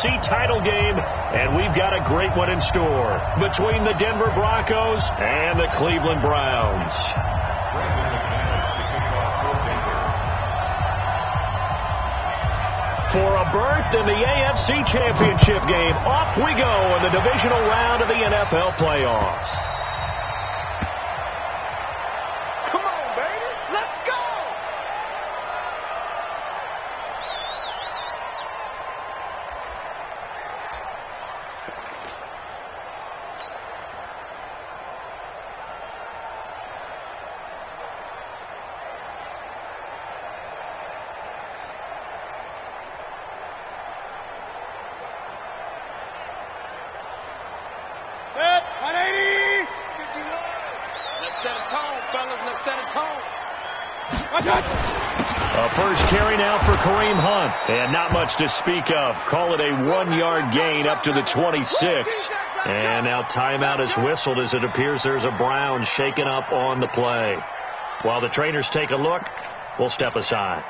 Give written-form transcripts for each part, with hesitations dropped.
AFC title game, and we've got a great one in store between the Denver Broncos and the Cleveland Browns. For a berth in the AFC Championship game, off we go in the divisional round of the NFL playoffs. A first carry now for Kareem Hunt. And not much to speak of. Call it a 1-yard gain up to the 26. And now timeout is whistled as it appears there's a Brown shaken up on the play. While the trainers take a look, we'll step aside.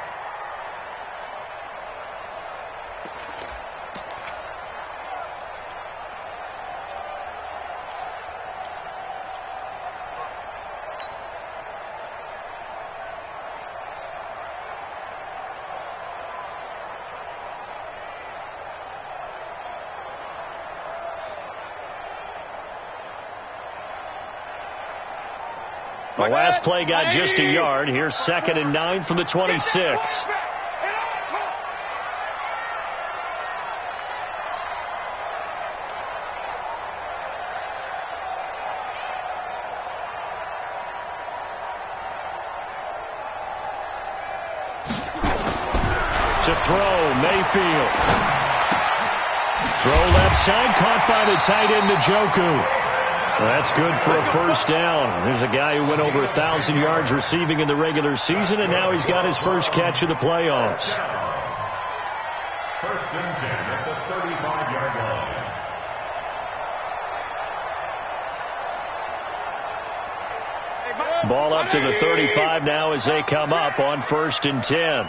The last play got just a yard. Here's 2nd and 9 from the 26. To throw, Mayfield. Throw left side, caught by the tight end, Njoku. That's good for a first down. There's a guy who went over 1,000 yards receiving in the regular season, and now he's got his first catch of the playoffs. First and 10 at the 35-yard line. Ball up to the 35 now as they come up on 1st and 10.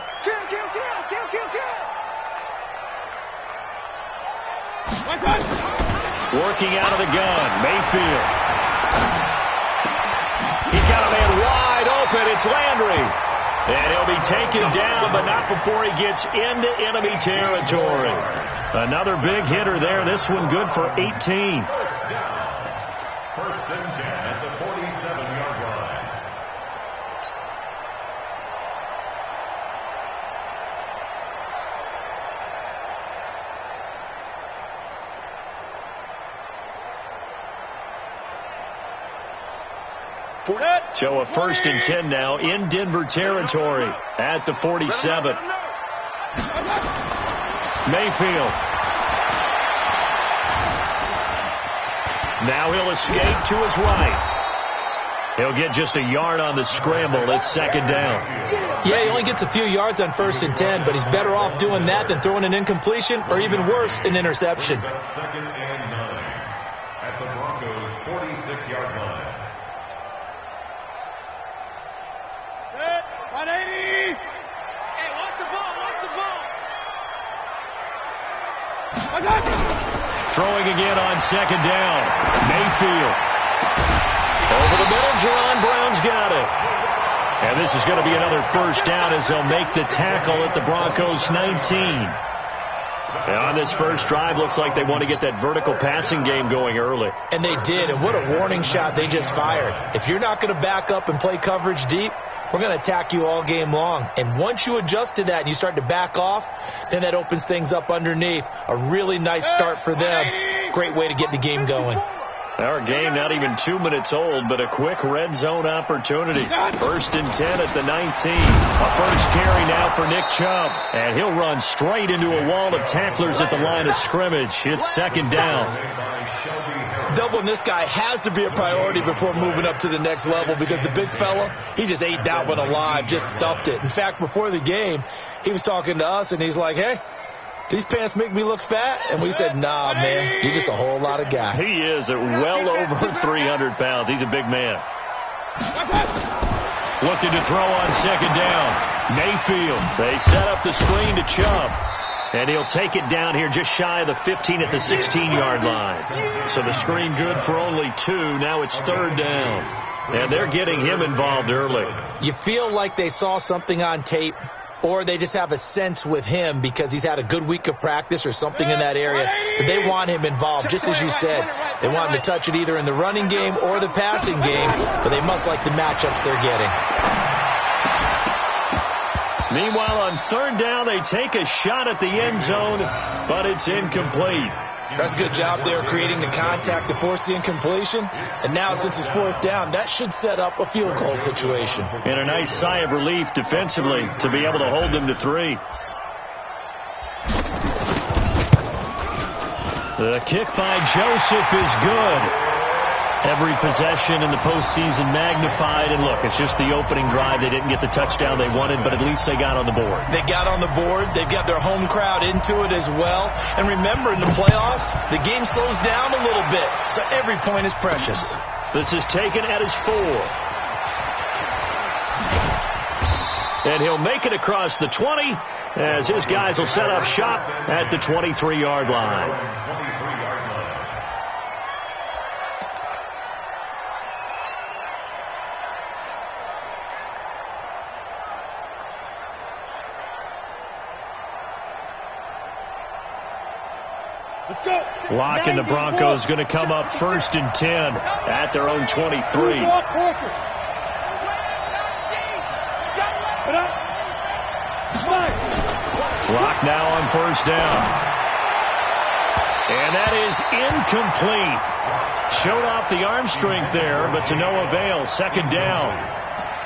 Working out of the gun, Mayfield. He's got a man wide open. It's Landry. And he'll be taken down, but not before he gets into enemy territory. Another big hitter there. This one good for 18. First and 10 at the 47-yard line. So a 1st and 10 now in Denver territory at the 47. Mayfield. Now he'll escape to his right. He'll get just a yard on the scramble. It's 2nd down. Yeah, he only gets a few yards on 1st and 10, but he's better off doing that than throwing an incompletion or even worse, an interception. 2nd and 9 at the Broncos' 46-yard line. 180. Hey, watch the ball, watch the ball. Throwing again on 2nd down. Mayfield. Over the middle, Jerron Brown's got it. And this is going to be another first down as they'll make the tackle at the Broncos' 19. And on this first drive, looks like they want to get that vertical passing game going early. And they did, and what a warning shot they just fired. If you're not going to back up and play coverage deep, we're going to attack you all game long. And once you adjust to that and you start to back off, then that opens things up underneath. A really nice start for them. Great way to get the game going. Our game not even 2 minutes old, but a quick red zone opportunity. 1st and 10 at the 19. A first carry now for Nick Chubb. And he'll run straight into a wall of tacklers at the line of scrimmage. It's 2nd down. Doubling this guy has to be a priority before moving up to the next level because the big fella, he just ate that one alive, just stuffed it. In fact, before the game, he was talking to us, and he's like, hey, these pants make me look fat? And we said, nah, man, you're just a whole lot of guy. He is at well over 300 pounds. He's a big man. Looking to throw on 2nd down. Mayfield. They set up the screen to Chubb. And he'll take it down here just shy of the 15 at the 16-yard line. So the screen good for only 2. Now it's 3rd down. And they're getting him involved early. You feel like they saw something on tape, or they just have a sense with him because he's had a good week of practice or something in that area that they want him involved. Just as you said, they want him to touch it either in the running game or the passing game, but they must like the matchups they're getting. Meanwhile, on 3rd down, they take a shot at the end zone, but it's incomplete. That's a good job there creating the contact to force the incompletion. And now, since it's 4th down, that should set up a field goal situation. And a nice sigh of relief defensively to be able to hold them to 3. The kick by Joseph is good. Every possession in the postseason magnified. And look, it's just the opening drive. They didn't get the touchdown they wanted, but at least they got on the board. They got on the board. They've got their home crowd into it as well. And remember, in the playoffs, the game slows down a little bit, so every point is precious. This is taken at his 4. And he'll make it across the 20 as his guys will set up shop at the 23-yard line. Locke and the Broncos going to come up 1st and 10 at their own 23. Locke now on 1st down. And that is incomplete. Showed off the arm strength there, but to no avail. 2nd down.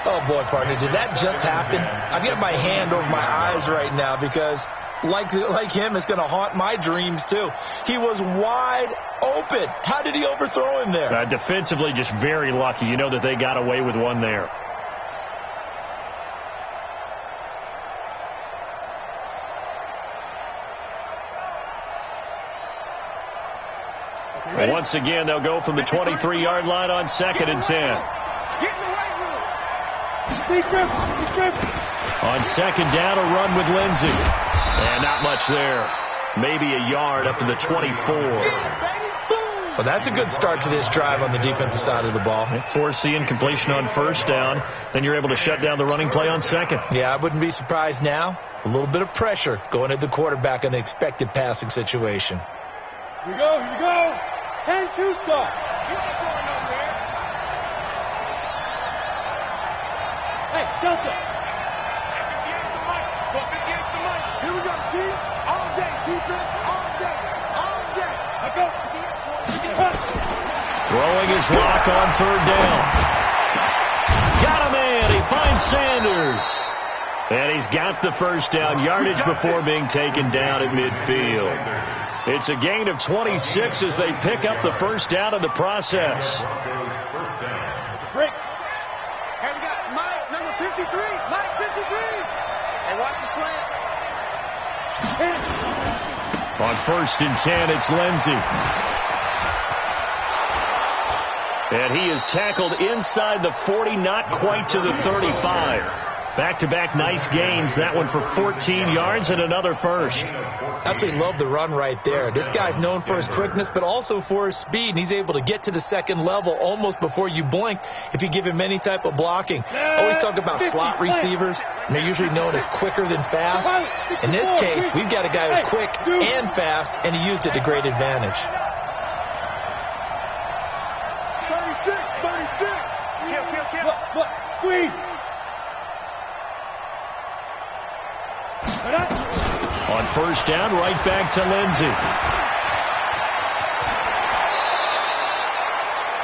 Oh, boy, partner, did that just happen? I've got my hand over my eyes right now because, like him, it's going to haunt my dreams, too. He was wide open. How did he overthrow him there? Defensively, just very lucky. You know that they got away with one there. Well, once again, they'll go from the 23-yard line on 2nd and 10. Get in the right room. Stay tripping. On 2nd down, a run with Lindsey. And not much there. Maybe a yard up to the 24. Well, that's a good start to this drive on the defensive side of the ball. Force the incompletion on 1st down. Then you're able to shut down the running play on 2nd. Yeah, I wouldn't be surprised now. A little bit of pressure going at the quarterback in the expected passing situation. Here we go. 10-2 start. Hey, Delta. Here we go, D. All day, defense, all day. I go. Throwing his Locke on 3rd down. Got a man. He finds Sanders. And he's got the 1st down yardage before being taken down at midfield. It's a gain of 26 as they pick up the 1st down in the process. Break. Hey, we got Mike, number 53. Mike, 53. Hey, watch the slant. On 1st and 10, it's Lindsey. And he is tackled inside the 40, not quite to the 35. Back-to-back nice gains. That one for 14 yards and another 1st. Absolutely love the run right there. This guy's known for his quickness, but also for his speed. And he's able to get to the 2nd level almost before you blink if you give him any type of blocking. Always talk about slot receivers, and they're usually known as quicker than fast. In this case, we've got a guy who's quick and fast, and he used it to great advantage. 36. Kill. Squeeze. On 1st down, right back to Lindsey.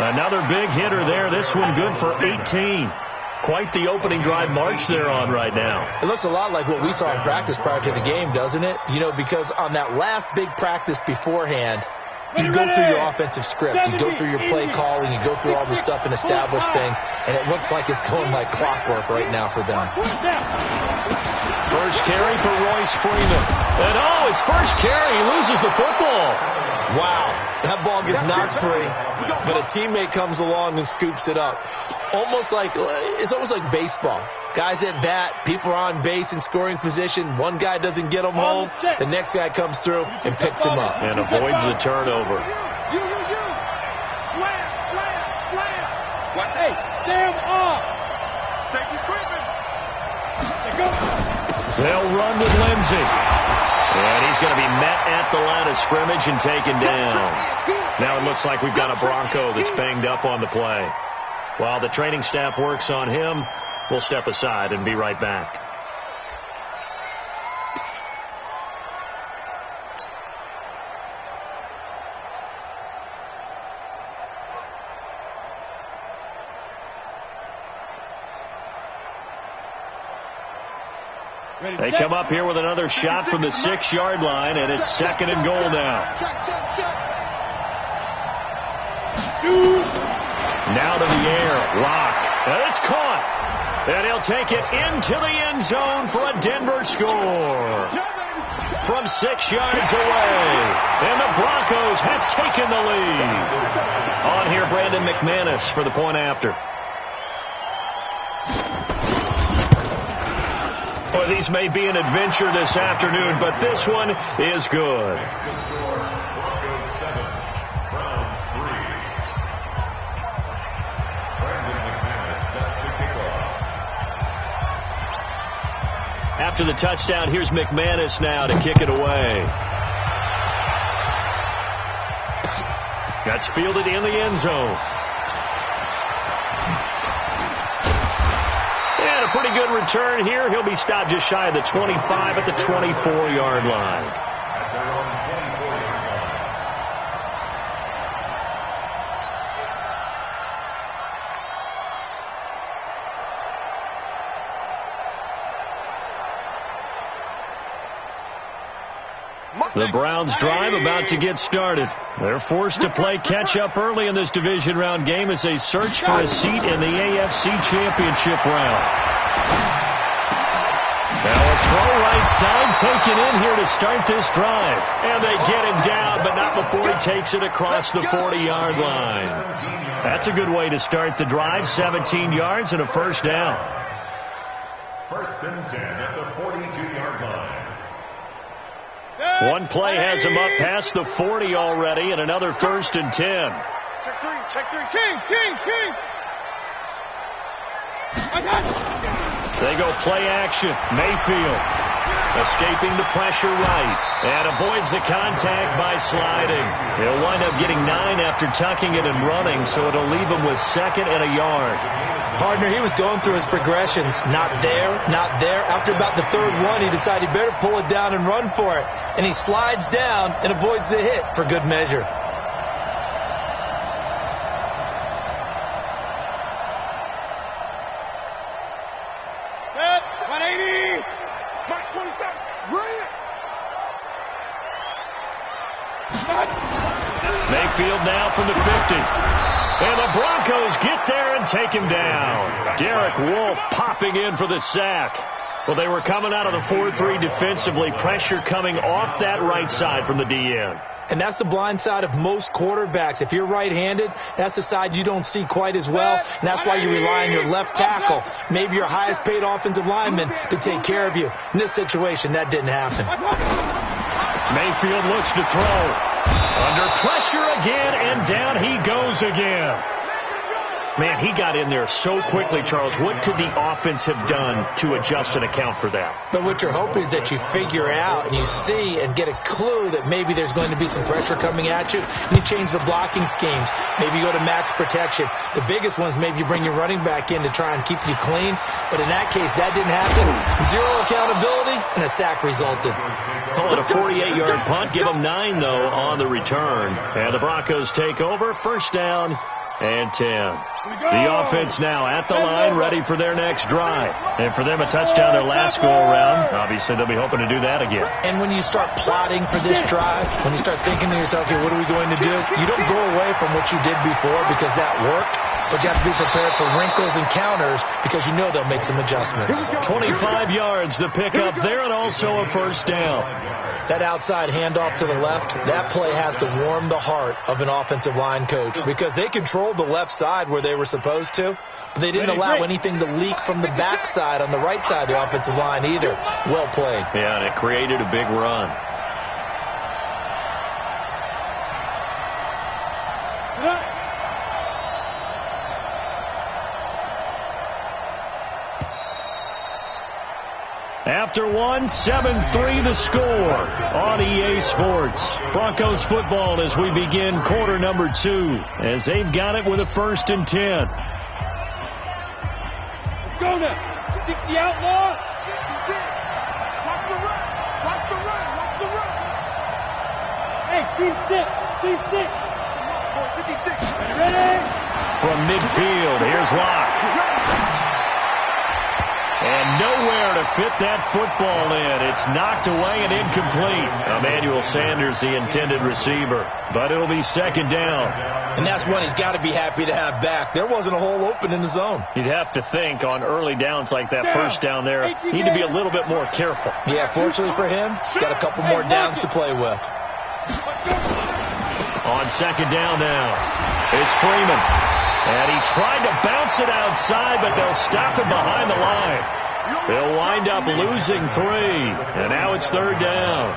Another big hitter there. This one good for 18. Quite the opening drive march they're on right now. It looks a lot like what we saw in practice prior to the game, doesn't it? You know, because on that last big practice beforehand, you go through your offensive script, you go through your play calling, you go through all the stuff and establish things, and it looks like it's going like clockwork right now for them. First carry for Royce Freeman. And his first carry, he loses the football. Wow, that ball ball gets knocked free, but a teammate comes along and scoops it up. It's almost like baseball. Guys at bat, people are on base in scoring position. One guy doesn't get him home. The next guy comes through and picks him up. And avoids the turnover. Slam. Watch it. Stand up. Safety equipment. They'll run with Lindsey. And he's going to be met at the line of scrimmage and taken down. Now it looks like we've got a Bronco that's banged up on the play. While the training staff works on him, we'll step aside and be right back. They come up here with another shot from the 6-yard line, and it's 2nd and goal now. Now to the air. Lock. And it's caught. And he'll take it into the end zone for a Denver score. From 6 yards away. And the Broncos have taken the lead. On here, Brandon McManus for the point after. Well, these may be an adventure this afternoon, but this one is good. Broncos 7, Browns 3. Brandon McManus set to kick off. After the touchdown, here's McManus now to kick it away. That's fielded in the end zone. And a pretty good return here. He'll be stopped just shy of the 25 at the 24-yard line. At their own 24-yard line. The Browns drive about to get started. They're forced to play catch-up early in this division round game as they search for a seat in the AFC Championship round. Now a throw right side taken in here to start this drive. And they get him down, but not before he takes it across the 40-yard line. That's a good way to start the drive. 17 yards and a first down. 1st and 10 at the 42-yard line. One play has him up past the 40 already, and another 1st and 10. Check three. King. They go play action. Mayfield escaping the pressure right and avoids the contact by sliding. He'll wind up getting 9 after tucking it and running, so it'll leave him with 2nd and a yard. Partner, he was going through his progressions. Not there. After about the 3rd one, he decided he better pull it down and run for it. And he slides down and avoids the hit for good measure. Set. 180. Mark 27. Brilliant. Mayfield now from the 50. And the Broncos get there and take him down. Derek Wolfe popping in for the sack. Well, they were coming out of the 4-3 defensively. Pressure coming off that right side from the DN. And that's the blind side of most quarterbacks. If you're right-handed, that's the side you don't see quite as well. And that's why you rely on your left tackle, maybe your highest-paid offensive lineman, to take care of you. In this situation, that didn't happen. Mayfield looks to throw. Under pressure again, and down he goes again. Man, he got in there so quickly, Charles. What could the offense have done to adjust and account for that? But what you're hoping is that you figure out and you see and get a clue that maybe there's going to be some pressure coming at you, and you change the blocking schemes. Maybe you go to max protection. The biggest one is maybe you bring your running back in to try and keep you clean. But in that case, that didn't happen. 0 accountability, and a sack resulted. Call it a 48-yard punt. Give them 9, though, on the return. And the Broncos take over. 1st down and 10. The offense now at the line, ready for their next drive. And for them, a touchdown their last go-around. Obviously, they'll be hoping to do that again. And when you start plotting for this drive, when you start thinking to yourself, okay, what are we going to do? You don't go away from what you did before because that worked. but you have to be prepared for wrinkles and counters because you know they'll make some adjustments. 25 yards the pickup there, and also a first down. That outside handoff to the left, that play has to warm the heart of an offensive line coach because they controlled the left side where they were supposed to, but they didn't allow anything to leak from the backside on the right side of the offensive line either. Well played. Yeah, and it created a big run. After one, 7-3 the score on EA Sports. Broncos football as we begin quarter number 2 as they've got it with a 1st and 10. Let's go now. 60 outlaw. Watch the run. Watch the run. Watch the run. Hey, team 6. Team 6. 56. Ready? From midfield, here's Locke. And nowhere to fit that football in. It's knocked away and incomplete. Emmanuel Sanders, the intended receiver. But it'll be 2nd down. And that's one he's got to be happy to have back. There wasn't a hole open in the zone. You'd have to think on early downs like that first down there, need to be a little bit more careful. Yeah, fortunately for him, he's got a couple more downs to play with. On 2nd down now, it's Freeman. And he tried to bounce it outside, but they'll stop him behind the line. They'll wind up losing 3. And now it's 3rd down.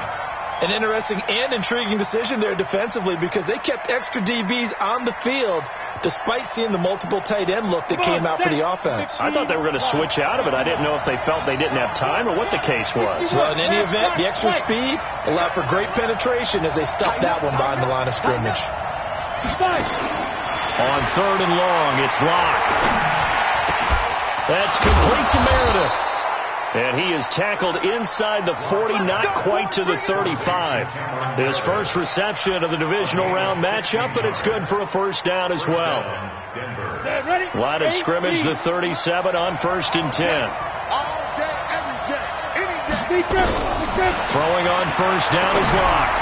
An interesting and intriguing decision there defensively because they kept extra DBs on the field despite seeing the multiple tight end look that came out for the offense. I thought they were going to switch out of it. I didn't know if they felt they didn't have time or what the case was. Well, in any event, the extra speed allowed for great penetration as they stuffed that one behind the line of scrimmage. On 3rd and long, it's Locke. That's complete to Meredith. And he is tackled inside the 40, not quite to the 35. His first reception of the divisional round matchup, but it's good for a 1st down as well. Line of scrimmage, the 37 on 1st and 10. All day, every day, any day. Throwing on 1st down is Locke.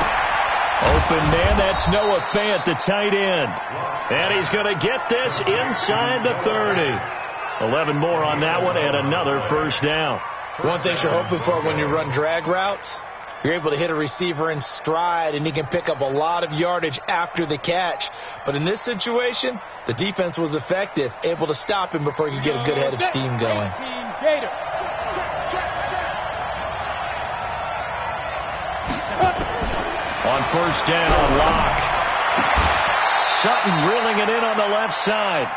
Open man, that's Noah Fant, the tight end. And he's going to get this inside the 30. 11 more on that one and another 1st down. One thing you're hoping for when you run drag routes, you're able to hit a receiver in stride and he can pick up a lot of yardage after the catch. But in this situation, the defense was effective, able to stop him before he could get a good head of steam going. On 1st down, Locke. Sutton reeling it in on the left side.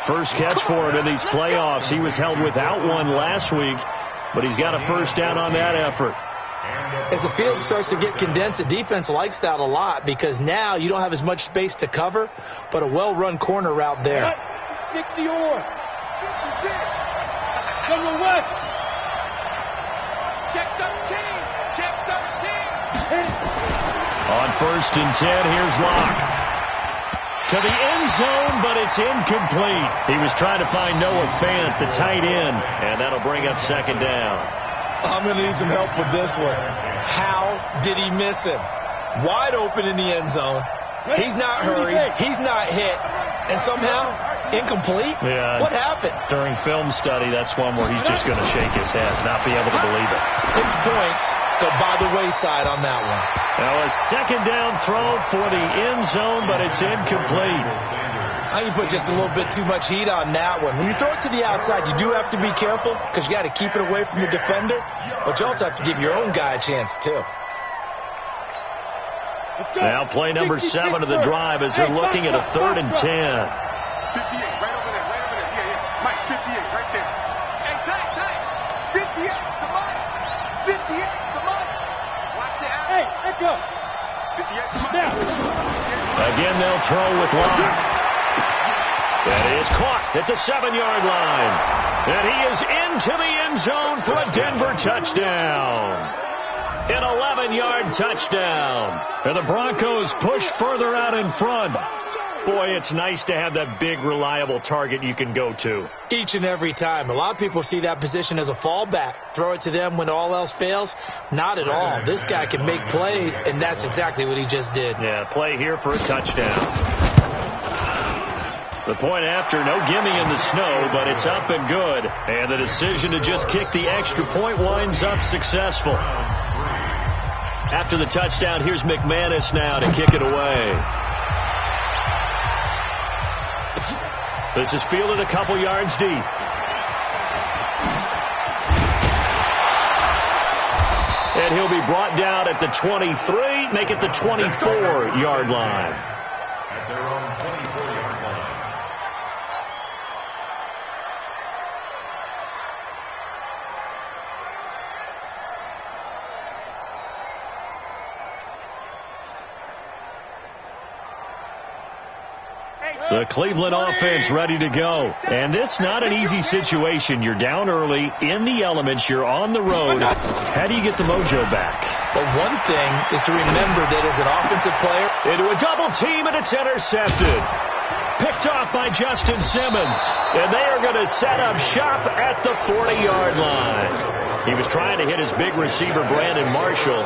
First catch for him in these playoffs. He was held without one last week, but he's got a 1st down on that effort. As the field starts to get condensed, the defense likes that a lot because now you don't have as much space to cover, but a well-run corner route there. 60 or. General West. Check 13. Check 13. On 1st and 10, here's Locke. To the end zone, but it's incomplete. He was trying to find Noah Fant, the tight end, and that'll bring up 2nd down. I'm going to need some help with this one. How did he miss him? Wide open in the end zone. He's not hurried. He's not hit. And somehow, incomplete? Yeah. What happened? During film study, that's one where he's just going to shake his head, not be able to believe it. 6 points go by the wayside on that one. Now a 2nd down throw for the end zone, but it's incomplete. I think you put just a little bit too much heat on that one. When you throw it to the outside, you do have to be careful because you got to keep it away from the defender, but you also have to give your own guy a chance too. Now play number 7 of the drive as they're looking at a 3rd and 10. 58, right over there, Yeah. Mike, 58, right there. Hey, tight. 58 to Mike. 58 to Mike. Watch the out. Hey, let's go. 58 to Mike. Again, they'll throw with Locke. That is caught at the 7-yard line. And he is into the end zone for a Denver touchdown. An 11-yard touchdown. And the Broncos push further out in front. Boy, it's nice to have that big, reliable target you can go to. Each and every time. A lot of people see that position as a fallback. Throw it to them when all else fails. Not at all. This guy can make plays, and that's exactly what he just did. Yeah, play here for a touchdown. The point after, no gimme in the snow, but it's up and good. And the decision to just kick the extra point winds up successful. After the touchdown, here's McManus now to kick it away. This is fielded a couple yards deep. And he'll be brought down at the 23, make it the 24-yard line. At their own 24-yard line. The Cleveland offense ready to go. And this not an easy situation. You're down early, in the elements, you're on the road. How do you get the mojo back? Well, one thing is to remember that as an offensive player, into a double team, and it's intercepted. Picked off by Justin Simmons. And they are going to set up shop at the 40-yard line. He was trying to hit his big receiver, Brandon Marshall.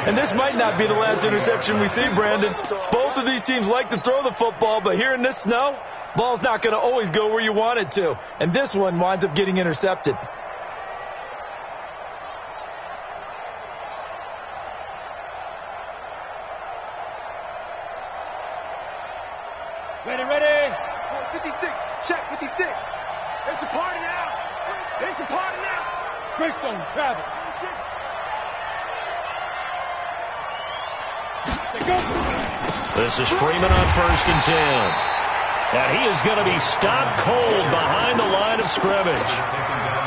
and this might not be the last interception we see, Brandon. Both of these teams like to throw the football, but here in this snow, ball's not going to always go where you want it to. And this one winds up getting intercepted. Ready, ready. 56. Check 56. It's a party now. It's a party now. Greystone, travel. This is Freeman on 1st and 10. And he is going to be stopped cold behind the line of scrimmage.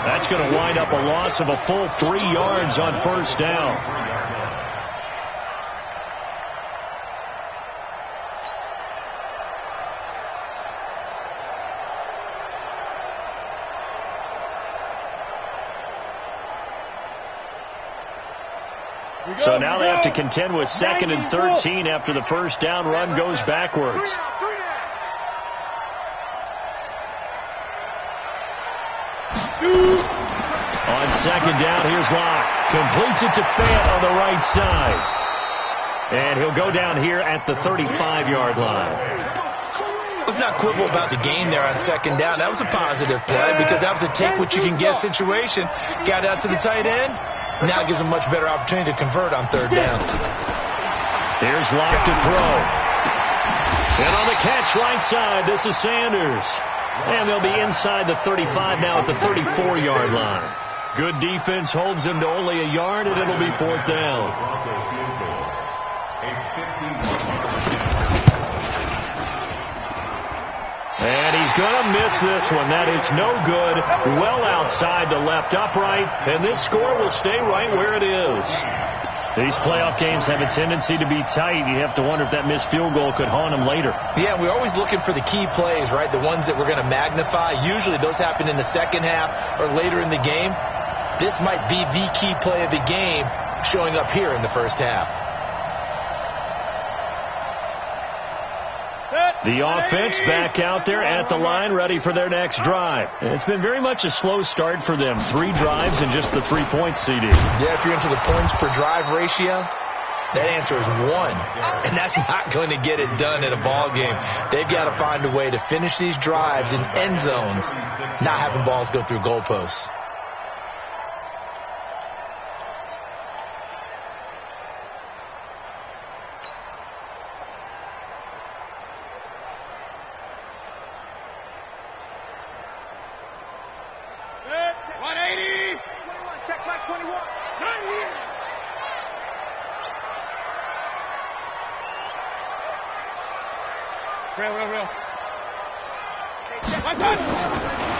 That's going to wind up a loss of a full 3 yards on 1st down. So now they have to contend with 2nd and 13 after the first down run goes backwards. On 2nd down, here's Locke. Completes it to Fant on the right side. And he'll go down here at the 35-yard line. Let's not quibble about the game there on 2nd down. That was a positive play because that was a take-what-you-can-get situation. Got out to the tight end. Now it gives them a much better opportunity to convert on 3rd down. Here's Locke to throw. And on the catch right side, this is Sanders. And they'll be inside the 35 now at the 34-yard line. Good defense holds him to only a yard, and it'll be 4th down. And he's going to miss this one. That is no good. Well outside the left upright. And this score will stay right where it is. These playoff games have a tendency to be tight. You have to wonder if that missed field goal could haunt them later. Yeah, we're always looking for the key plays, right? The ones that we're going to magnify. Usually those happen in the second half or later in the game. This might be the key play of the game showing up here in the first half. The offense back out there at the line, ready for their next drive. It's been very much a slow start for them. 3 drives and just the 3 points, CD. Yeah, if you're into the points per drive ratio, that answer is 1. And that's not going to get it done in a ball game. They've got to find a way to finish these drives in end zones, not having balls go through goalposts.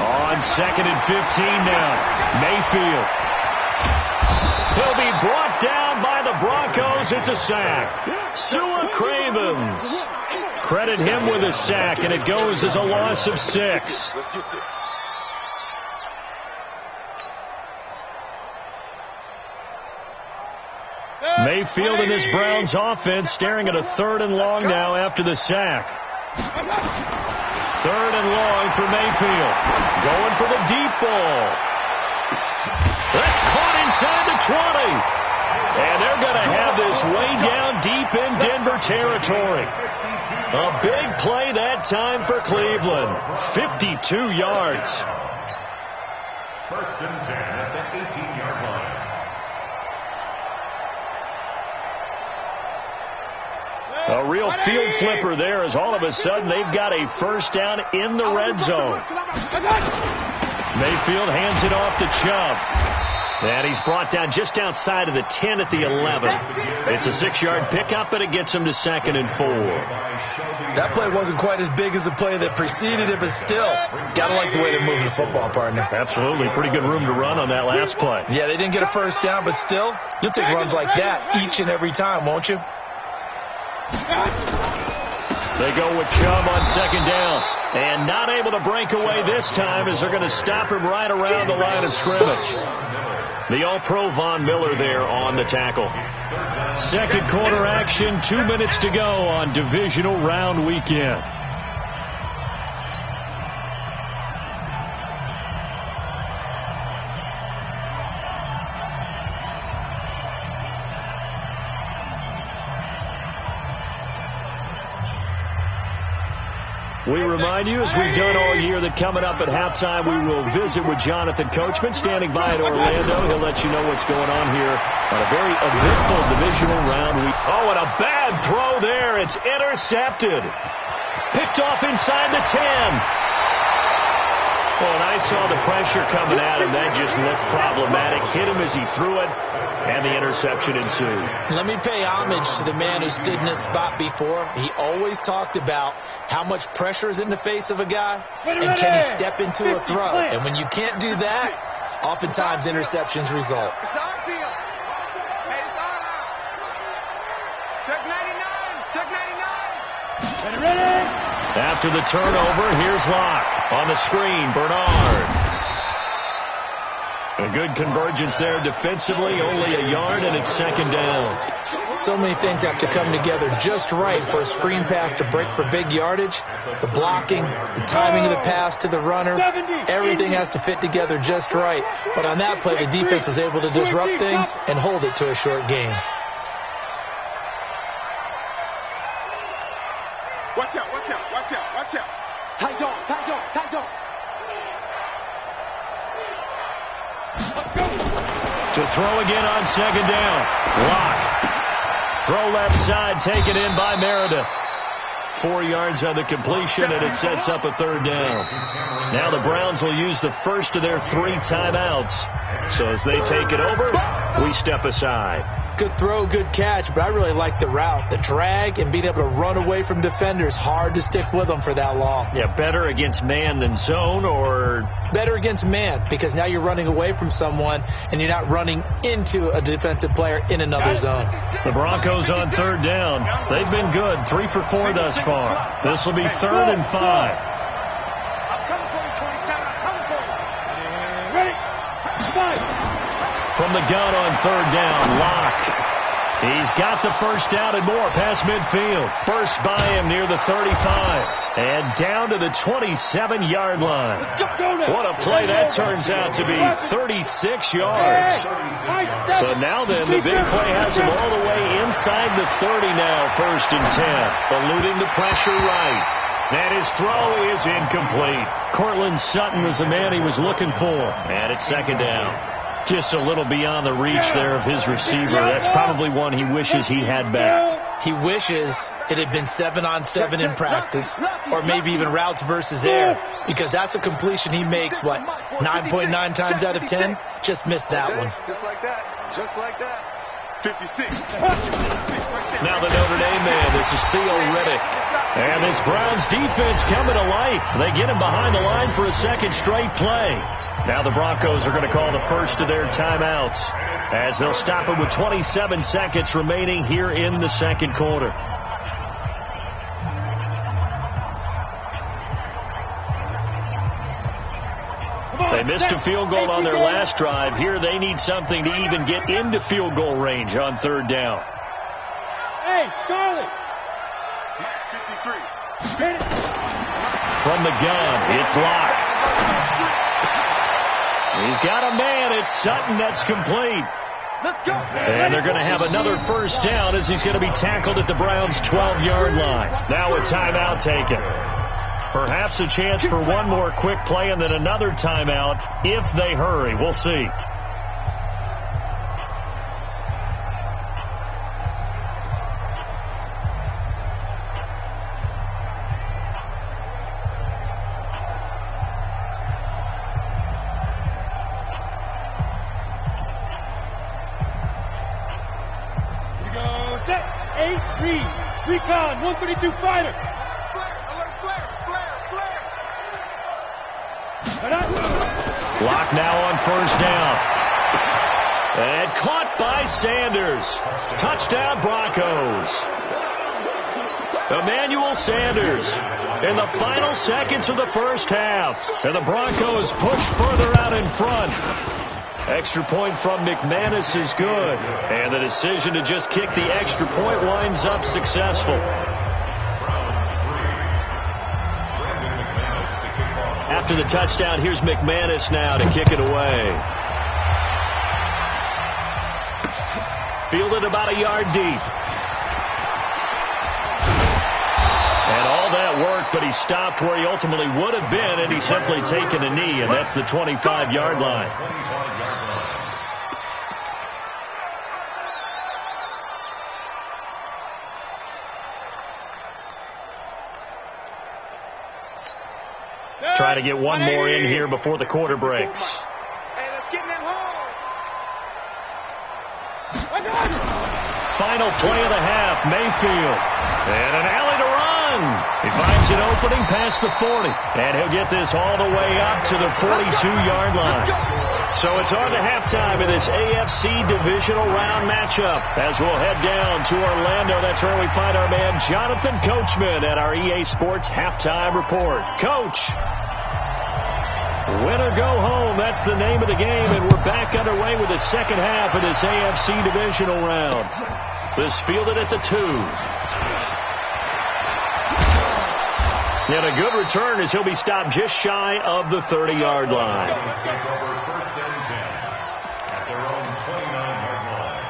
On 2nd and 15 now, Mayfield. He'll be brought down by the Broncos. It's a sack. Sua Cravens. Credit him with a sack, and it goes as a loss of 6. Mayfield and this Browns offense staring at a 3rd and long now after the sack. 3rd and long for Mayfield. Going for the deep ball. That's caught inside the 20. And they're going to have this way down deep in Denver territory. A big play that time for Cleveland. 52 yards. 1st and 10 at the 18-yard line. A real field flipper there as all of a sudden they've got a first down in the red zone. Mayfield hands it off to Chubb. And he's brought down just outside of the 10 at the 11. It's a 6-yard pickup, and it gets him to 2nd and 4. That play wasn't quite as big as the play that preceded it, but still, got to like the way they're moving the football, partner. Absolutely. Pretty good room to run on that last play. Yeah, they didn't get a first down, but still, you'll take runs like that each and every time, won't you? They go with Chubb on 2nd down. And not able to break away this time as they're going to stop him right around the line of scrimmage. The All-Pro Von Miller there on the tackle. 2nd quarter action, 2 minutes to go on divisional round weekend. We remind you, as we've done all year, that coming up at halftime, we will visit with Jonathan Coachman, standing by at Orlando. He'll let you know what's going on here on a very eventful divisional round week. Oh, and a bad throw there. It's intercepted. Picked off inside the 10. Well, and I saw the pressure coming at him. That just looked problematic. Hit him as he threw it, and the interception ensued. Let me pay homage to the man who stood in this spot before. He always talked about how much pressure is in the face of a guy, and can he step into a throw. And when you can't do that, oftentimes interceptions result. It's our field. Hey, it's our house. Check 99. Check 99. Ready. After the turnover, here's Locke. On the screen, Bernard. A good convergence there defensively, only a yard, and it's 2nd down. So many things have to come together just right for a screen pass to break for big yardage. The blocking, the timing of the pass to the runner, everything has to fit together just right. But on that play, the defense was able to disrupt things and hold it to a short gain. Watch out, watch out, watch out, watch out. Tight dog, tight dog, tight dog. To throw again on 2nd down. Locke. Throw left side, taken in by Meredith. 4 yards on the completion, and it sets up a 3rd down. Now the Browns will use the first of their 3 timeouts. So as they take it over, we step aside. Good throw, good catch, but I really like the route. The drag and being able to run away from defenders. Hard to stick with them for that long. Yeah, better against man than zone, or? Better against man, because now you're running away from someone and you're not running into a defensive player in another zone. The Broncos on 3rd down. They've been good, 3 for 4 thus far. This will be 3rd and 5. I'm coming for you, 27. I'm coming for you. Ready. 5. From the gun on 3rd down, Locke. He's got the first down and more past midfield. Burst by him near the 35. And down to the 27-yard line. What a play that turns out to be, 36 yards. So now then, the big play has him all the way inside the 30 now, 1st and 10. Eluding the pressure right. And his throw is incomplete. Cortland Sutton was the man he was looking for. And it's 2nd down. Just a little beyond the reach there of his receiver. That's probably one he wishes he had back. He wishes it had been 7-on-7 in practice, or maybe even routes versus air, because that's a completion he makes, 9.9 times out of 10? Just missed that one. Just like that. Just like that. 56. Now the Notre Dame man, this is Theo Riddick. And this Browns defense coming to life. They get him behind the line for a 2nd straight play. Now the Broncos are going to call the first of their timeouts as they'll stop it with 27 seconds remaining here in the 2nd quarter. They missed a field goal on their last drive. Here they need something to even get into field goal range on 3rd down. Hey, Charlie. 53. From the gun, it's Locke. He's got a man. It's Sutton. That's complete. Let's go. And they're going to have another first down as he's going to be tackled at the Browns' 12-yard line. Now a timeout taken. Perhaps a chance for one more quick play and then another timeout if they hurry. We'll see. Recon, 132 fighter. Block now on first down. And caught by Sanders. Touchdown Broncos. Emmanuel Sanders in the final seconds of the first half. And the Broncos push further out in front. Extra point from McManus is good. And the decision to just kick the extra point winds up successful. After the touchdown, here's McManus now to kick it away. Fielded about a yard deep. And all that work, but he stopped where he ultimately would have been, and he's simply taken a knee, and that's the 25-yard line. Try to get one more in here before the quarter breaks. Hey, let's get in them holes. Final play of the half, Mayfield. And an alley to run. He finds an opening past the 40. And he'll get this all the way up to the 42-yard line. So it's on to halftime in this AFC divisional round matchup. As we'll head down to Orlando, that's where we find our man Jonathan Coachman at our EA Sports Halftime Report. Coach. Win or go home, that's the name of the game, and we're back underway with the second half of this AFC divisional round. This fielded at the 2. And a good return as he'll be stopped just shy of the 30-yard line. First and 10 at their own 29-yard line.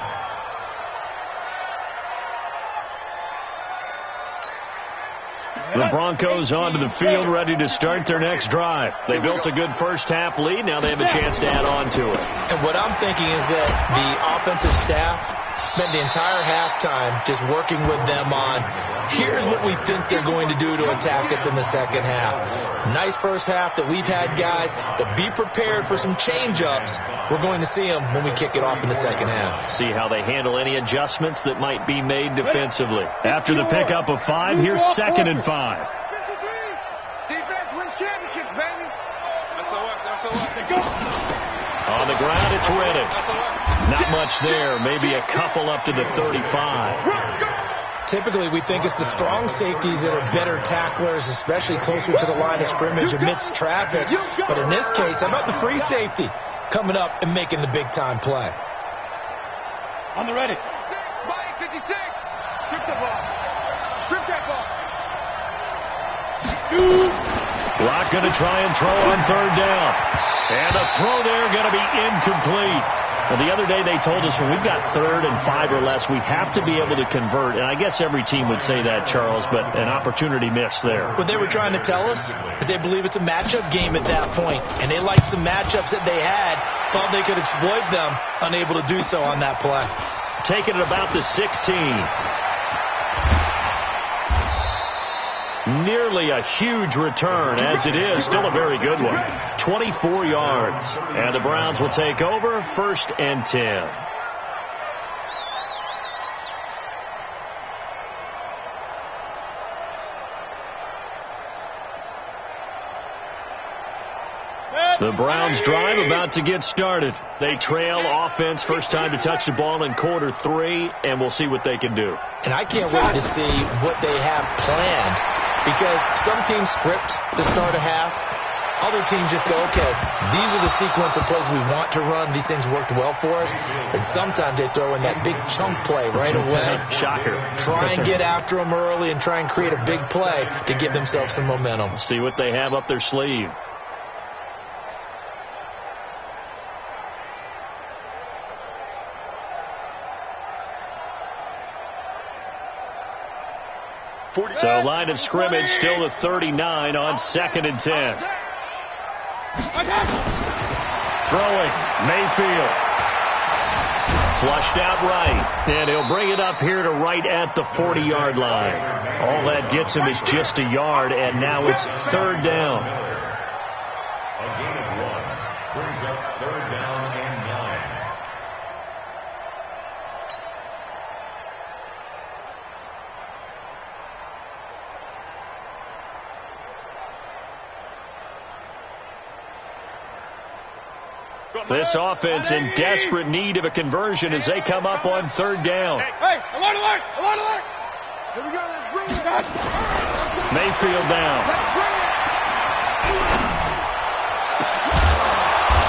The Broncos onto the field, ready to start their next drive. They built a good first half lead. Now they have a chance to add on to it. And what I'm thinking is that the offensive staff spent the entire halftime just working with them on, here's what we think they're going to do to attack us in the second half. Nice first half that we've had, guys, but be prepared for some change-ups. We're going to see them when we kick it off in the second half. See how they handle any adjustments that might be made defensively. After the pickup of 5, here's 2nd and 5. Defense wins championships, baby. On the ground, it's Reddick. Not much there. Maybe a couple up to the 35. Typically, we think it's the strong safeties that are better tacklers, especially closer to the line of scrimmage amidst traffic. But in this case, how about the free safety coming up and making the big-time play? On the ready. 56. Strip the ball. Strip that ball. Block going to try and throw on 3rd down. And the throw there going to be incomplete. Well, the other day they told us when we've got 3rd and 5 or less, we have to be able to convert. And I guess every team would say that, Charles, but an opportunity missed there. What they were trying to tell us is they believe it's a matchup game at that point. And they liked some matchups that they had, thought they could exploit them, unable to do so on that play. Taking it about the 16. Nearly a huge return, as it is. Still a very good one. 24 yards. And the Browns will take over 1st and 10. The Browns drive about to get started. They trail offense, first time to touch the ball in quarter 3, and we'll see what they can do. And I can't wait to see what they have planned, because some teams script to start a half. Other teams just go, okay, these are the sequence of plays we want to run. These things worked well for us. And sometimes they throw in that big chunk play right away. Shocker. Try and get after them early and try and create a big play to give themselves some momentum. See what they have up their sleeve. So line of scrimmage still the 39 on 2nd and 10. Throwing, Mayfield. Flushed out right, and he'll bring it up here to right at the 40-yard line. All that gets him is just a yard, and now it's 3rd down. A gain of 1 brings up 3rd down and 9. This offense in desperate need of a conversion as they come up on 3rd down. Hey, alert, alert, alert, alert. Here we go, let's bring it. Mayfield down. Let's bring it.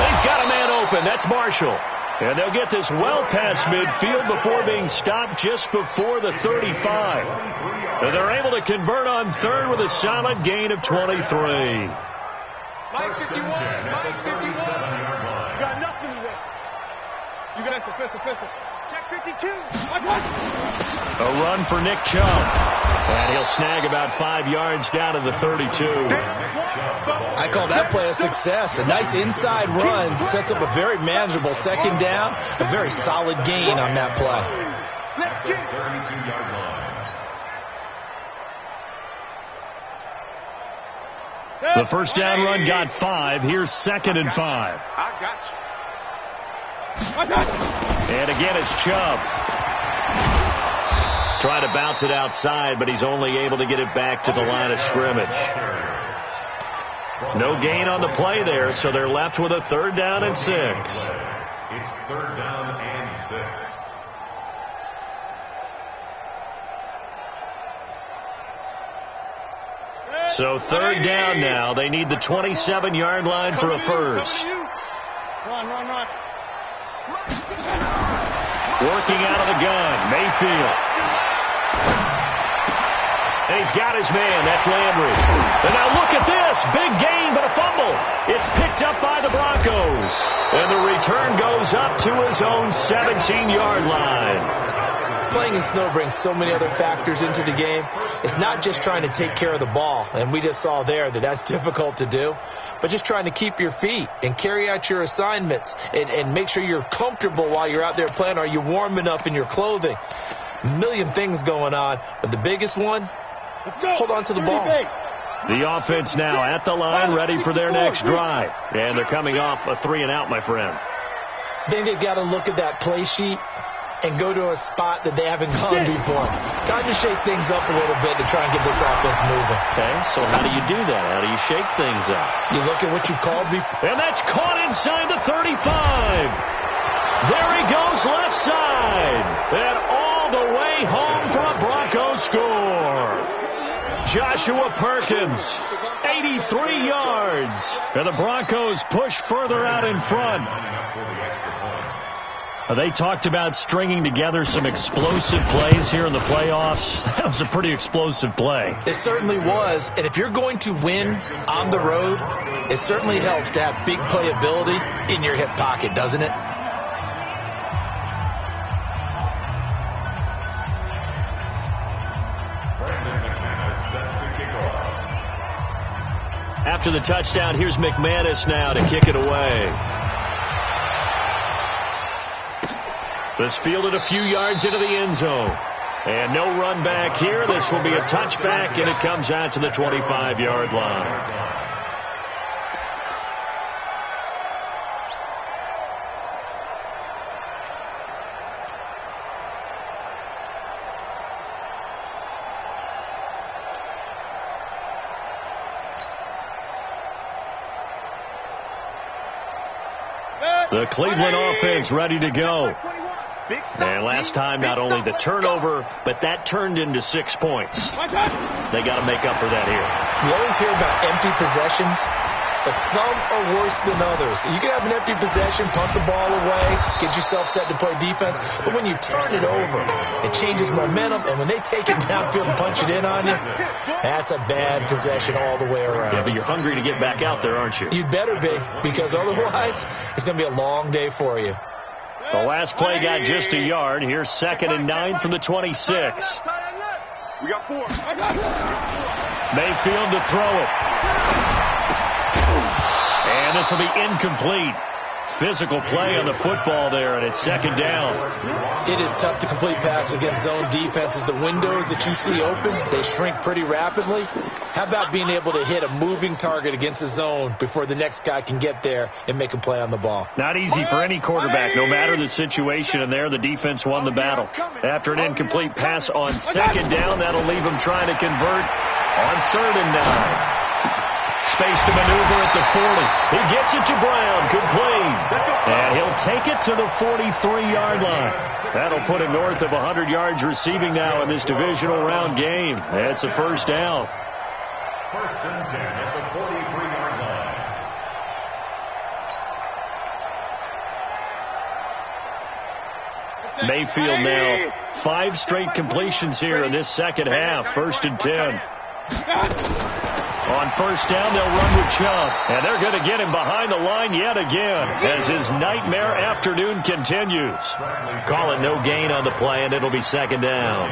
He's got a man open. That's Marshall. And they'll get this well past midfield before being stopped just before the 35. And they're able to convert on 3rd with a solid gain of 23. Mike 51, Mike 51. You got nothing today. You got pistol. Check 52. A run for Nick Chubb. And he'll snag about 5 yards down to the 32. I call that play a success. A nice inside run sets up a very manageable 2nd down. A very solid gain on that play. Let's get it. 32-yard line. The 1st down run got 5. Here's 2nd and 5. I got you. And again, it's Chubb. Trying to bounce it outside, but he's only able to get it back to the line of scrimmage. No gain on the play there, so they're left with a 3rd down and 6. It's 3rd down and 6. So 3rd down now. They need the 27-yard line for a first. Run. Working out of the gun, Mayfield. And he's got his man. That's Landry. And now look at this. Big gain, but a fumble. It's picked up by the Broncos. And the return goes up to his own 17-yard line. Playing in snow brings so many other factors into the game. It's not just trying to take care of the ball, and we just saw there that that's difficult to do, but just trying to keep your feet and carry out your assignments and make sure you're comfortable while you're out there playing. Are you warm enough in your clothing? A million things going on, but the biggest one, hold on to the ball. The offense now at the line, ready for their next drive. And they're coming off a 3-and-out, my friend. I think they've got to look at that play sheet and go to a spot that they haven't gone before. Time to shake things up a little bit to try and get this offense moving. Okay, so how do you do that? How do you shake things up? You look at what you called before. And that's caught inside the 35. There he goes left side. And all the way home for a Broncos score. Joshua Perkins, 83 yards. And the Broncos push further out in front. They talked about stringing together some explosive plays here in the playoffs. That was a pretty explosive play. It certainly was. And if you're going to win on the road, it certainly helps to have big playability in your hip pocket, doesn't it? After the touchdown, here's McManus now to kick it away. This fielded a few yards into the end zone. And no run back here. This will be a touchback, and it comes out to the 25-yard line. The Cleveland offense ready to go. And last time, not only the turnover, but that turned into 6 points. They got to make up for that here. You always hear about empty possessions, but some are worse than others. You can have an empty possession, punt the ball away, get yourself set to play defense, but when you turn it over, it changes momentum, and when they take it downfield and punch it in on you, that's a bad possession all the way around. Yeah, but you're hungry to get back out there, aren't you? You better be, because otherwise, it's going to be a long day for you. The last play got just a yard. Here's 2nd and 9 from the 26. We got 4. Mayfield to throw it. And this will be incomplete. Physical play on the football there, and it's second down. It is tough to complete passes against zone defenses. The windows that you see open, they shrink pretty rapidly. How about being able to hit a moving target against a zone before the next guy can get there and make a play on the ball? Not easy for any quarterback, no matter the situation, and there the defense won the battle. After an incomplete pass on second down, that'll leave him trying to convert on 3rd and 9. Space to maneuver at the 40. He gets it to Brown. Complete. And he'll take it to the 43-yard line. That'll put him north of 100 yards receiving now in this divisional round game. That's a first down. 1st and 10 at the 43-yard line. Mayfield now 5 straight completions here in this second half. 1st and 10. On 1st down, they'll run with Chubb. And they're going to get him behind the line yet again as his nightmare afternoon continues. Call it no gain on the play, and it'll be second down.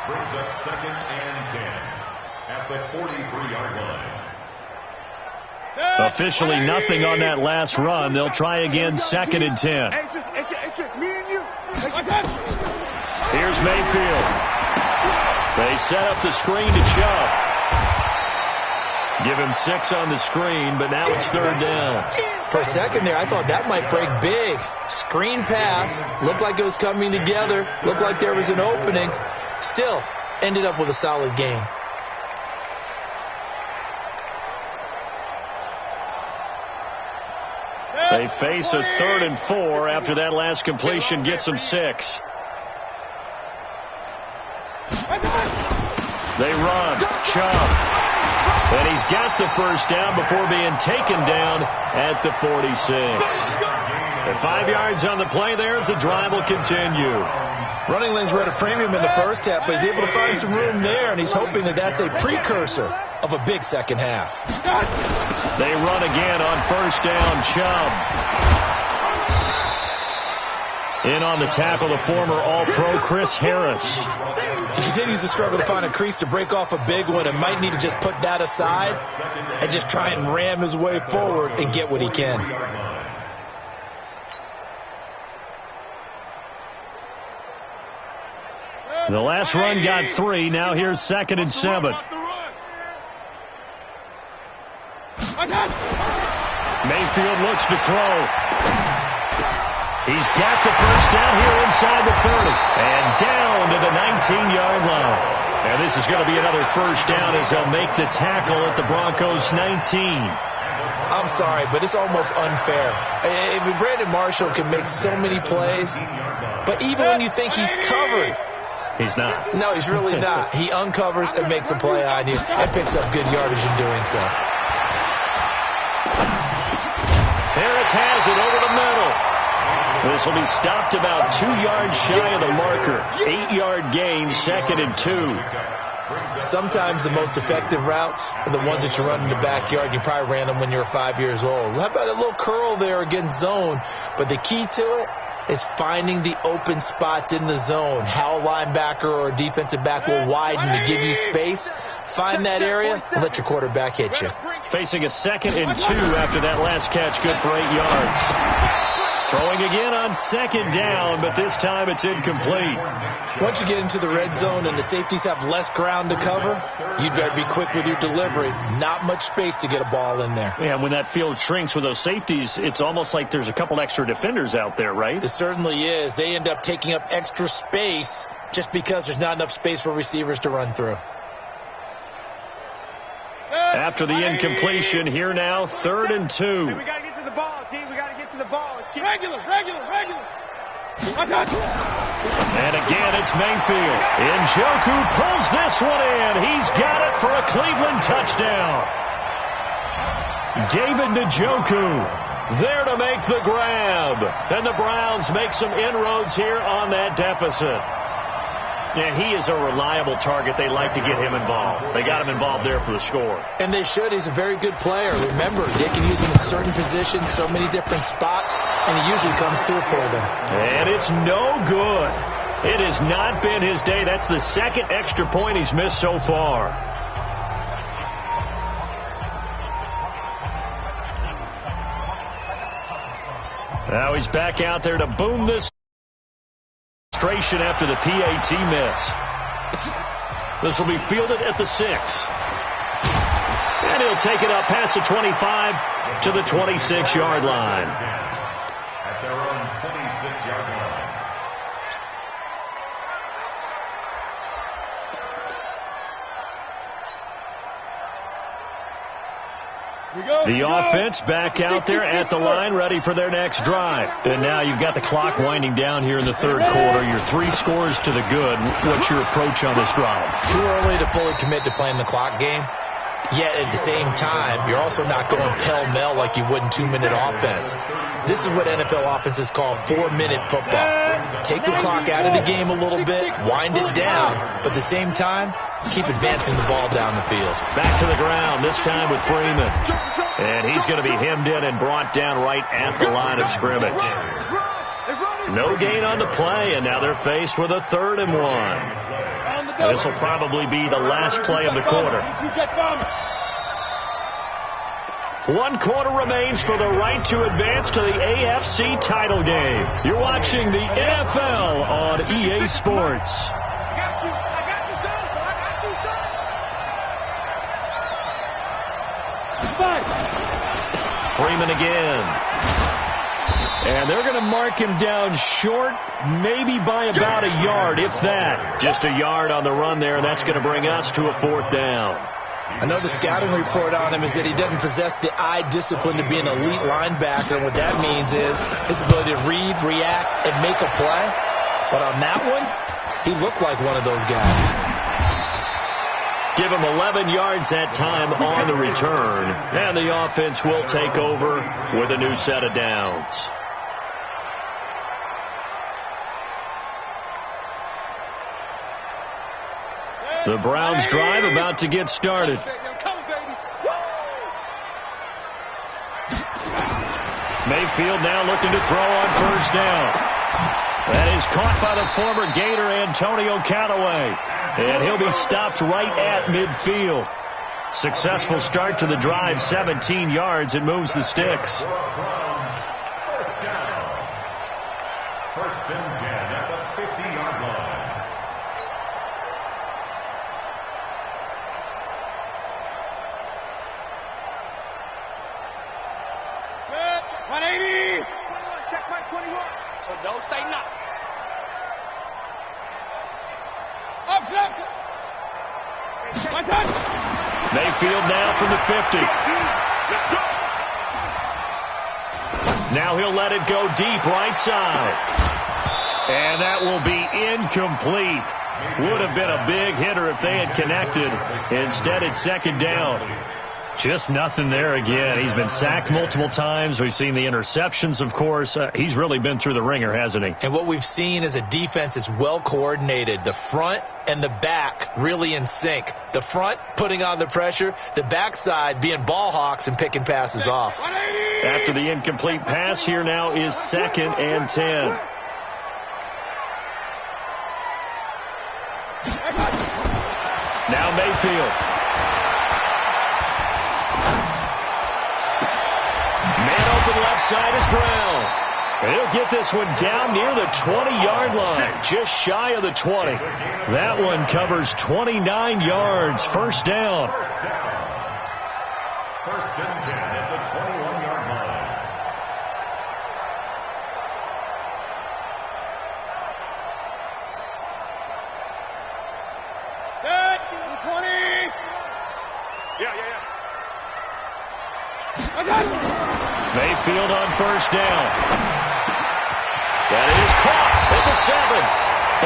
Brings up 2nd and 10 at the 43-yard line. Officially nothing on that last run. They'll try again 2nd and 10. Hey, it's just me and you. Here's Mayfield. They set up the screen to Chubb. Give him 6 on the screen, but now it's 3rd down. For a second there, I thought that might break big. Screen pass. Looked like it was coming together. Looked like there was an opening. Still, ended up with a solid gain. They face a 3rd and 4 after that last completion gets them 6. They run. Chubb. And he's got the first down before being taken down at the 46. At 5 yards on the play there as the drive will continue. Running lanes were at a premium in the first half, but he's able to find some room there, and he's hoping that that's a precursor of a big second half. They run again on 1st down. Chubb. In on the tackle, the former All-Pro Chris Harris. He continues to struggle to find a crease to break off a big one and might need to just put that aside and just try and ram his way forward and get what he can. The last run got 3. Now here's 2nd and 7. Mayfield looks to throw. He's got the first down here inside the 30 and down to the 19-yard line. And this is going to be another first down as they'll make the tackle at the Broncos 19. I'm sorry, but it's almost unfair. I mean, Brandon Marshall can make so many plays, but even when you think he's covered, he's not. No, he's really not. He uncovers and makes a play on you and picks up good yardage in doing so. Harris has it over the middle. This will be stopped about 2 yards shy of the marker. 8-yard gain, 2nd and 2. Sometimes the most effective routes are the ones that you run in the backyard. You probably ran them when you were 5 years old. How about a little curl there against zone? But the key to it is finding the open spots in the zone. How a linebacker or a defensive back will widen to give you space. Find that area and let your quarterback hit you. Facing a 2nd and 2 after that last catch, good for 8 yards. Throwing again on 2nd down, but this time it's incomplete. Once you get into the red zone and the safeties have less ground to cover, you'd better be quick with your delivery. Not much space to get a ball in there. Yeah, when that field shrinks with those safeties, it's almost like there's a couple extra defenders out there, right? It certainly is. They end up taking up extra space just because there's not enough space for receivers to run through. After the incompletion, here now, 3rd and 2. Hey, we got to get to the ball, team. We got to get to the ball. Let's get regular. And again, it's Mayfield. Njoku pulls this one in. He's got it for a Cleveland touchdown. David Njoku there to make the grab. And the Browns make some inroads here on that deficit. Yeah, he is a reliable target. They like to get him involved. They got him involved there for the score. And they should. He's a very good player. Remember, they can use him in certain positions, so many different spots, and he usually comes through for them. And it's no good. It has not been his day. That's the second extra point he's missed so far. Now he's back out there to boom this frustration after the PAT miss. This will be fielded at the 6. And he'll take it up past the 25 to the 26-yard line. At their own 26-yard line. The offense back out there at the line, ready for their next drive. And now you've got the clock winding down here in the third quarter. You're 3 scores to the good. What's your approach on this drive? Too early to fully commit to playing the clock game. Yet at the same time, you're also not going pell-mell like you would in 2-minute offense. This is what NFL offenses call 4-minute football. Take the clock out of the game a little bit, wind it down, but at the same time, keep advancing the ball down the field. Back to the ground, this time with Freeman. And he's going to be hemmed in and brought down right at the line of scrimmage. No gain on the play, and now they're faced with a 3rd and 1. This will probably be the last play of the quarter. 1 quarter remains for the right to advance to the AFC title game. You're watching the NFL on EA Sports. Freeman again. And they're going to mark him down short, maybe by about a yard, if that. Just a yard on the run there, and that's going to bring us to a 4th down. I know the scouting report on him is that he doesn't possess the eye discipline to be an elite linebacker, and what that means is his ability to read, react, and make a play. But on that one, he looked like one of those guys. Give him 11 yards that time on the return, and the offense will take over with a new set of downs. The Browns drive about to get started. Mayfield now looking to throw on 1st down. That is caught by the former Gator Antonio Callaway. And he'll be stopped right at midfield. Successful start to the drive, 17 yards. It moves the sticks. 1st down. 1st and 10 at the 50-yard line. Check my 21. So don't say nothing. Up, left. Mayfield now from the 50. Now he'll let it go deep right side. And that will be incomplete. Would have been a big hitter if they had connected. Instead, it's 2nd down. Just nothing there again. He's been sacked multiple times. We've seen the interceptions, of course. He's really been through the ringer, hasn't he? And what we've seen is a defense that's well coordinated. The front and the back really in sync. The front putting on the pressure, the backside being ball hawks and picking passes off. After the incomplete pass, here now is 2nd and 10. Now Mayfield. Left side is Brown. He'll get this one down near the 20-yard line, just shy of the 20. That one covers 29 yards. 1st down. 1st and 10 at the 21-yard line. Good. 20. Yeah. I got it. Mayfield on 1st down. That is caught at the 7.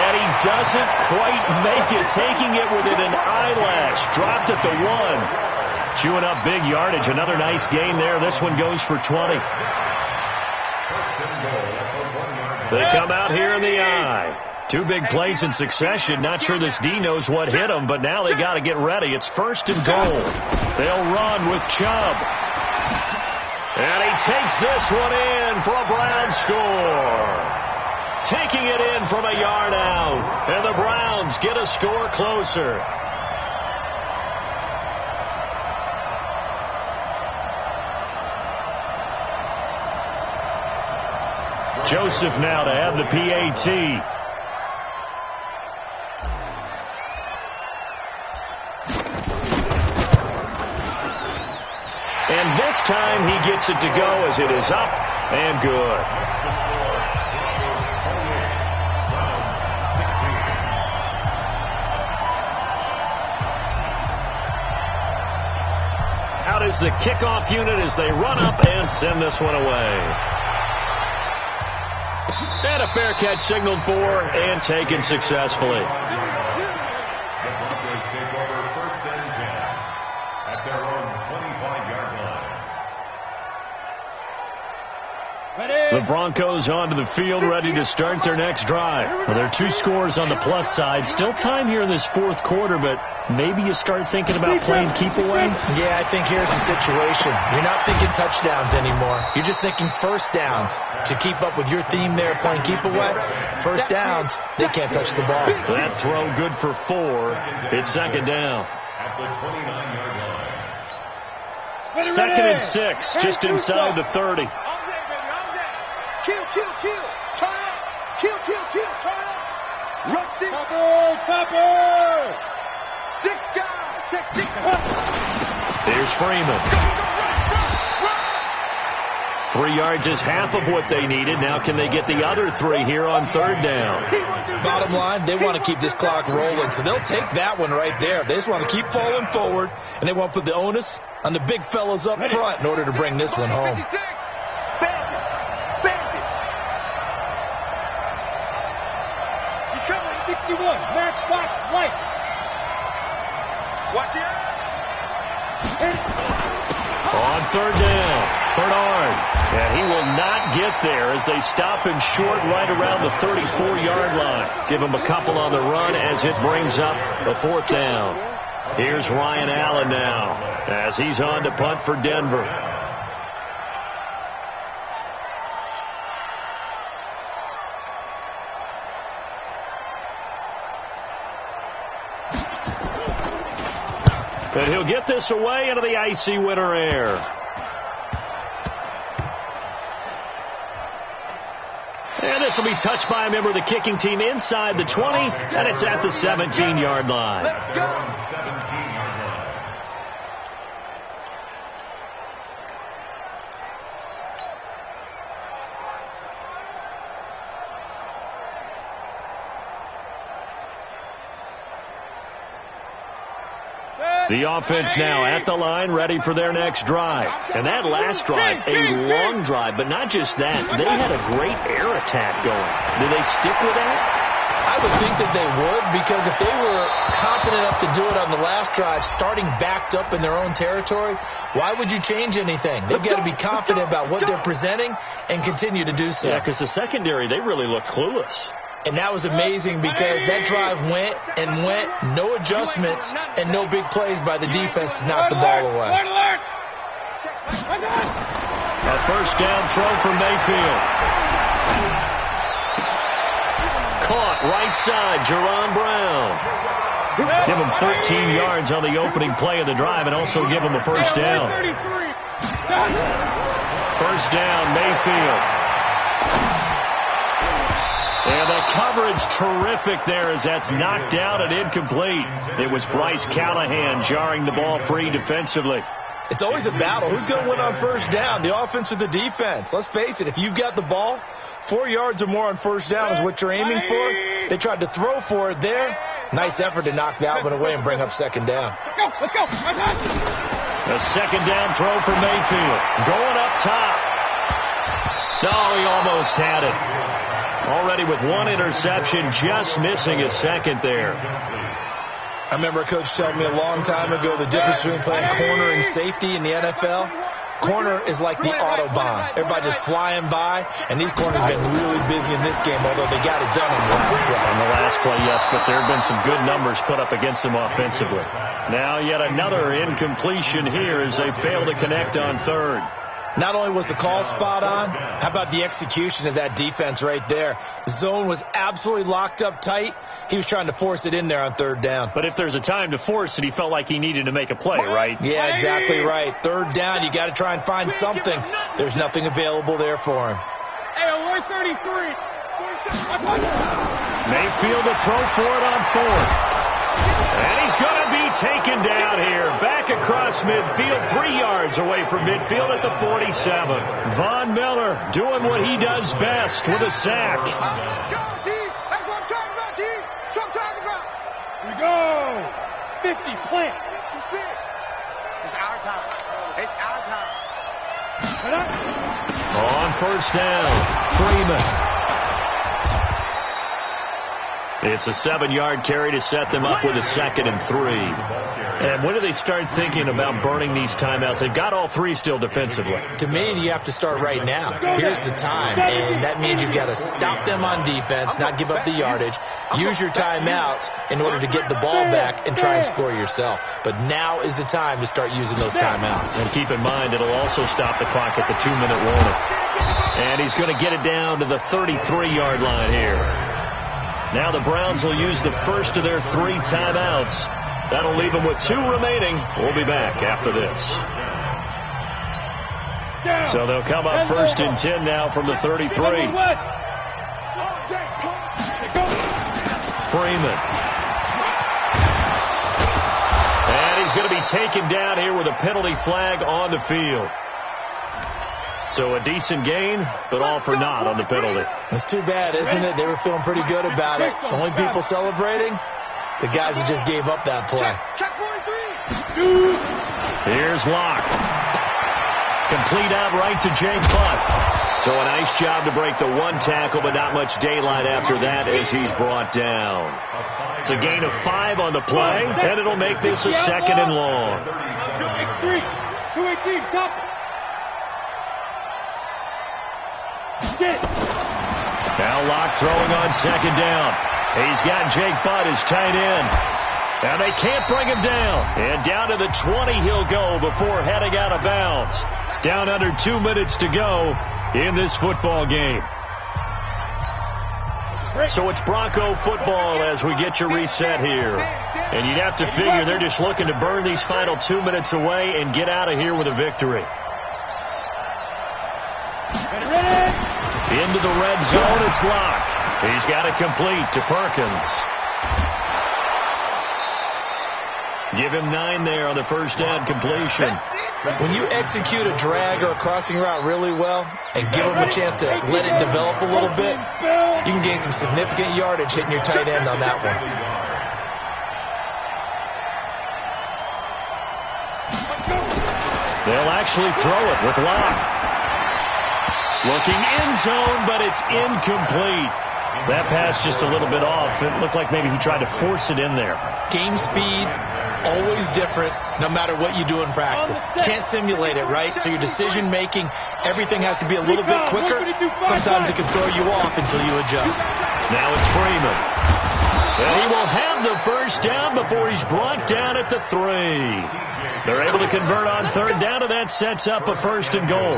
And he doesn't quite make it, taking it within an eyelash. Dropped at the 1. Chewing up big yardage. Another nice gain there. This one goes for 20. They come out here in the eye. 2 big plays in succession. Not sure this D knows what hit him, but now they got to get ready. It's 1st and goal. They'll run with Chubb. And he takes this one in for a Brown score. taking it in from a yard out. And the Browns get a score closer. Joseph now to have the PAT. And this time he gets it to go as it is up and good. Out is the kickoff unit as they run up and send this one away. And a fair catch signaled for and taken successfully. The Broncos take over 1st and 10 at their own 25-yard line. The Broncos onto the field, ready to start their next drive. Well, there are 2 scores on the plus side. Still time here in this 4th quarter, but maybe you start thinking about playing keep away? Yeah, I think here's the situation. You're not thinking touchdowns anymore. You're just thinking first downs. To keep up with your theme there, playing keep away, first downs, they can't touch the ball. That throw good for 4. It's 2nd down. At the 29-yard line. 2nd and 6, just inside the 30. Kill. Turn up. Kill. Turn up. Rush it. Topper. 6 guys. Check 6. Here's Freeman. Go. 3 yards is half of what they needed. Now can they get the other 3 here on 3rd down? Bottom line, they want to keep this clock rolling, so they'll take that one right there. They just want to keep falling forward, and they want to put the onus on the big fellas up front in order to bring this one home. 56. Bandit. He's coming. 61. Matchbox right. Watch it. On 3rd down, Bernard. And he will not get there as they stop him short right around the 34-yard line. Give him a couple on the run as it brings up the 4th down. Here's Ryan Allen now as he's on to punt for Denver. And he'll get this away into the icy winter air. And this will be touched by a member of the kicking team inside the 20, and it's at the 17-yard line. Let's go. 17-yard line. The offense now at the line, ready for their next drive. And that last drive, a long drive, but not just that. They had a great air attack going. Do they stick with that? I would think that they would, because if they were confident enough to do it on the last drive, starting backed up in their own territory, why would you change anything? They've got to be confident about what they're presenting and continue to do so. Yeah, because the secondary, they really look clueless. And that was amazing because that drive went, no adjustments, and no big plays by the defense to knock the ball away. A first down throw for Mayfield. Caught right side, Jerron Brown. Give him 13 yards on the opening play of the drive and also give him a first down. First down, Mayfield. And the coverage terrific there as that's knocked down and incomplete. It was Bryce Callahan jarring the ball free defensively. It's always a battle. Who's going to win on first down, the offense or the defense? Let's face it, if you've got the ball, 4 yards or more on first down is what you're aiming for. They tried to throw for it there. Nice effort to knock that one away and bring up second down. Let's go. A second down throw for Mayfield. Going up top. No, he almost had it. Already with one interception, just missing his second there. I remember a coach telling me a long time ago the difference between playing corner and safety in the NFL. Corner is like the Autobahn. Everybody just flying by, and these corners have been really busy in this game, although they got it done on the last play. On the last play, yes, but there have been some good numbers put up against them offensively. Now yet another incompletion here as they fail to connect on third. Not only was the call spot on, how about the execution of that defense right there? The zone was absolutely locked up tight. He was trying to force it in there on third down. But if there's a time to force it, he felt like he needed to make a play, right? Yeah, exactly right. Third down, you got to try and find something. There's nothing available there for him. Hey, 133. Mayfield to throw for it on fourth. And he's going to be taken down here. Back across midfield, 3 yards away from midfield at the 47. Von Miller doing what he does best with a sack. Let's go, D. That's what I'm talking about, D. That's what I'm talking about. Here we go. 50, plant. 56. It's our time. It's our time. On first down, Freeman. It's a 7-yard carry to set them up with a 2nd and 3. And when do they start thinking about burning these timeouts? They've got all 3 still defensively. To me, you have to start right now. Here's the time, and that means you've got to stop them on defense, not give up the yardage, use your timeouts in order to get the ball back and try and score yourself. But now is the time to start using those timeouts. And keep in mind, it'll also stop the clock at the 2-minute warning. And he's going to get it down to the 33-yard line here. Now the Browns will use the first of their 3 timeouts. That'll leave them with 2 remaining. We'll be back after this. So they'll come up first and 10 now from the 33. Freeman. And he's going to be taken down here with a penalty flag on the field. So a decent gain, but all for naught on the penalty. It's too bad, isn't it? They were feeling pretty good about it. The only people celebrating, the guys who just gave up that play. Check 43. Here's Locke. Complete out right to Jake Butt. So a nice job to break the 1 tackle, but not much daylight after that as he's brought down. It's a gain of 5 on the play, and it'll make this a 2nd and long. X3. 218, chop. Now Locke throwing on 2nd down. He's got Jake Butt as tight end. Now they can't bring him down. And down to the 20 he'll go before heading out of bounds. Down under 2 minutes to go in this football game. So it's Bronco football as we get you reset here. And you'd have to figure they're just looking to burn these final 2 minutes away and get out of here with a victory. Into the red zone, it's Locke. He's got it complete to Perkins. Give him 9 there on the first down completion. When you execute a drag or a crossing route really well and give them a chance to let it develop a little bit, you can gain some significant yardage hitting your tight end on that one. They'll actually throw it with Locke. Looking end zone, but it's incomplete. That pass just a little bit off. It looked like maybe he tried to force it in there. Game speed, always different, no matter what you do in practice. You can't simulate it, right? So your decision-making, everything has to be a little bit quicker. Sometimes it can throw you off until you adjust. Now it's Freeman. And he will have the first down before he's brought down at the 3. They're able to convert on 3rd down, and that sets up a 1st and goal.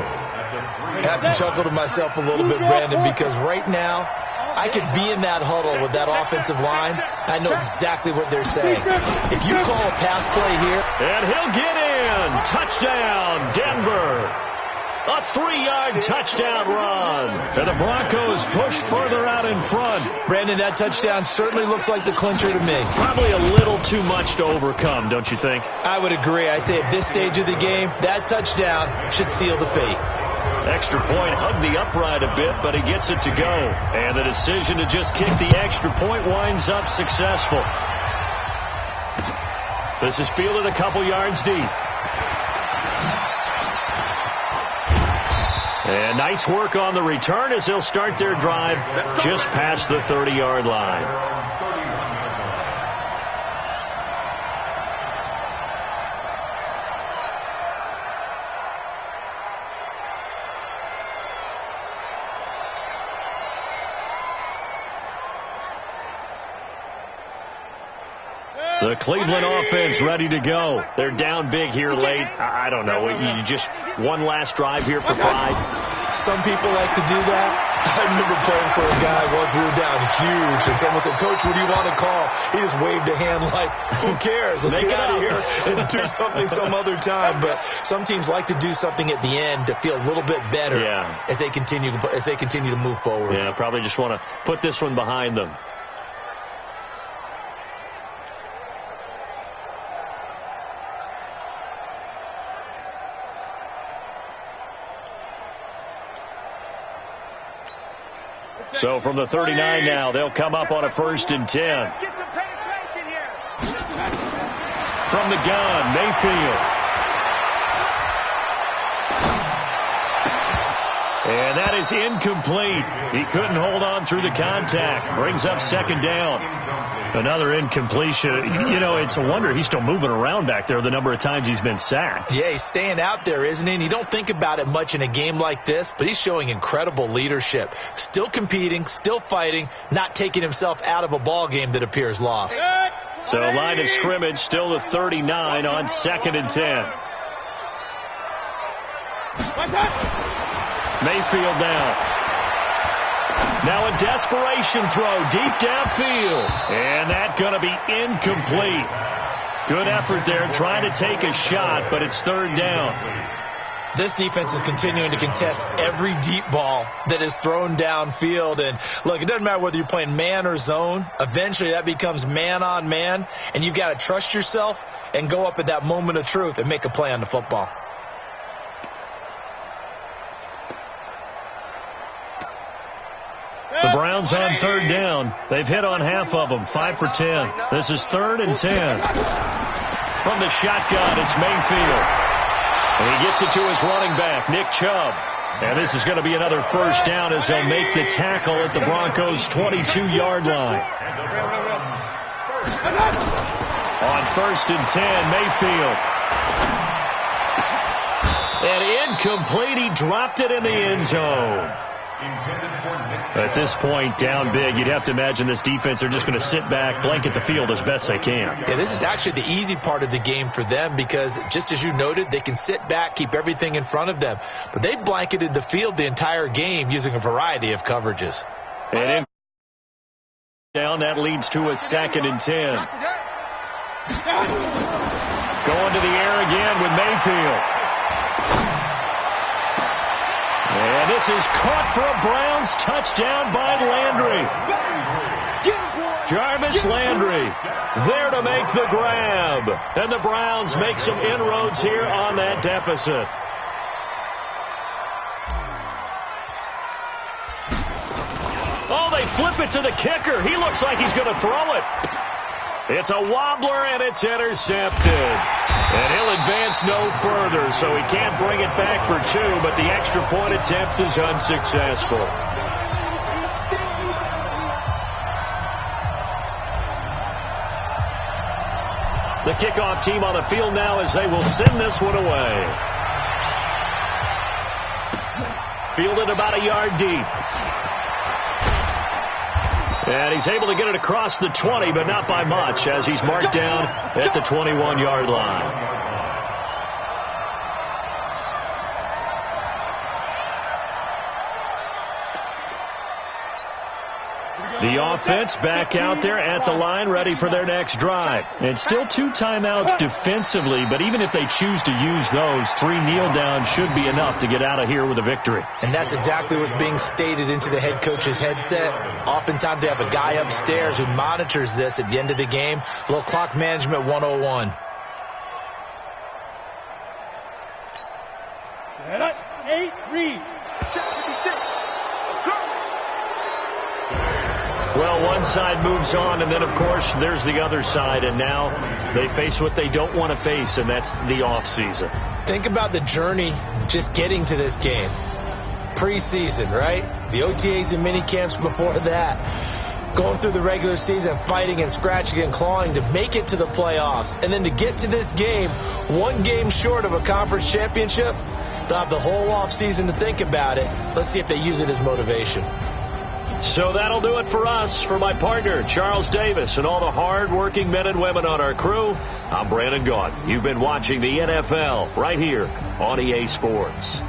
I have to chuckle to myself a little bit, Brandon, because right now I could be in that huddle with that offensive line. I know exactly what they're saying. If you call a pass play here. And he'll get in. Touchdown, Denver. A 3-yard touchdown run. And the Broncos push further out in front. Brandon, that touchdown certainly looks like the clincher to me. Probably a little too much to overcome, don't you think? I would agree. I say at this stage of the game, that touchdown should seal the fate. Extra point hugged the upright a bit, but he gets it to go. And the decision to just kick the extra point winds up successful. This is fielded a couple yards deep. And nice work on the return as they'll start their drive just past the 30-yard line. The Cleveland offense ready to go. They're down big here late. I don't know. You just one last drive here for pride. Some people like to do that. I remember playing for a guy once. We were down huge, and someone said, "Coach, what do you want to call?" He just waved a hand like, "Who cares? Let's get out of here and do something some other time." But some teams like to do something at the end to feel a little bit better as they continue to move forward. Yeah, probably just want to put this one behind them. So from the 39 now, they'll come up on a 1st and 10. Let's get some penetration here. From the gun, Mayfield. And that is incomplete. He couldn't hold on through the contact. Brings up 2nd down. Another incompletion. You know, it's a wonder he's still moving around back there the number of times he's been sacked. Yeah, he's staying out there, isn't he? And you don't think about it much in a game like this, but he's showing incredible leadership. Still competing, still fighting, not taking himself out of a ball game that appears lost. So line of scrimmage still the 39 on 2nd and 10. Mayfield now. Now a desperation throw deep downfield. And that's going to be incomplete. Good effort there trying to take a shot, but it's 3rd down. This defense is continuing to contest every deep ball that is thrown downfield. And look, it doesn't matter whether you're playing man or zone. Eventually that becomes man on man. And you've got to trust yourself and go up at that moment of truth and make a play on the football. The Browns on 3rd down. They've hit on half of them, 5 for 10. This is 3rd and 10. From the shotgun, it's Mayfield. And he gets it to his running back, Nick Chubb. And this is going to be another 1st down as they'll make the tackle at the Broncos' 22-yard line. On 1st and 10, Mayfield. And incomplete. He dropped it in the end zone. At this point, down big, you'd have to imagine this defense are just going to sit back, blanket the field as best they can. Yeah, this is actually the easy part of the game for them because, just as you noted, they can sit back, keep everything in front of them. But they blanketed the field the entire game using a variety of coverages. And in down, that leads to a 2nd and 10. Going to the air again with Mayfield. And this is caught for a Browns touchdown by Landry. Jarvis Landry there to make the grab. And the Browns make some inroads here on that deficit. Oh, they flip it to the kicker. He looks like he's going to throw it. It's a wobbler, and it's intercepted. And he'll advance no further, so he can't bring it back for 2, but the extra point attempt is unsuccessful. The kickoff team on the field now as they will send this one away. Fielded about a yard deep. And he's able to get it across the 20, but not by much, as he's marked down at the 21-yard line. The offense back out there at the line, ready for their next drive. And still 2 timeouts defensively, but even if they choose to use those, 3 kneel downs should be enough to get out of here with a victory. And that's exactly what's being stated into the head coach's headset. Oftentimes they have a guy upstairs who monitors this at the end of the game. A little clock management 101. Set up, 8, read. Well, one side moves on, and then, of course, there's the other side, and now they face what they don't want to face, and that's the offseason. Think about the journey just getting to this game. Preseason, right? The OTAs and mini camps before that. Going through the regular season, fighting and scratching and clawing to make it to the playoffs. And then to get to this game, 1 game short of a conference championship, they'll have the whole offseason to think about it. Let's see if they use it as motivation. So that'll do it for us. For my partner, Charles Davis, and all the hard-working men and women on our crew, I'm Brandon Gaudin. You've been watching the NFL right here on EA Sports.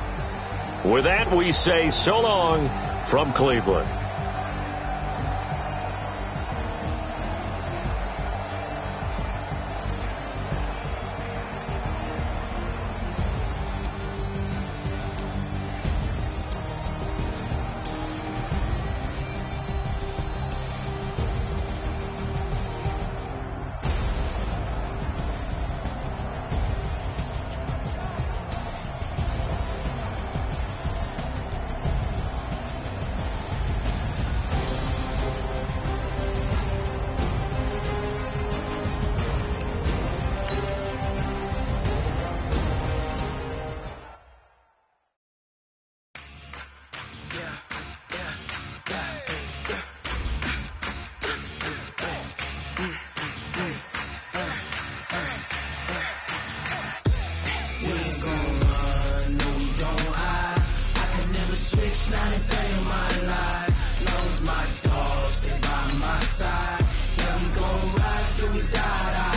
With that, we say so long from Cleveland.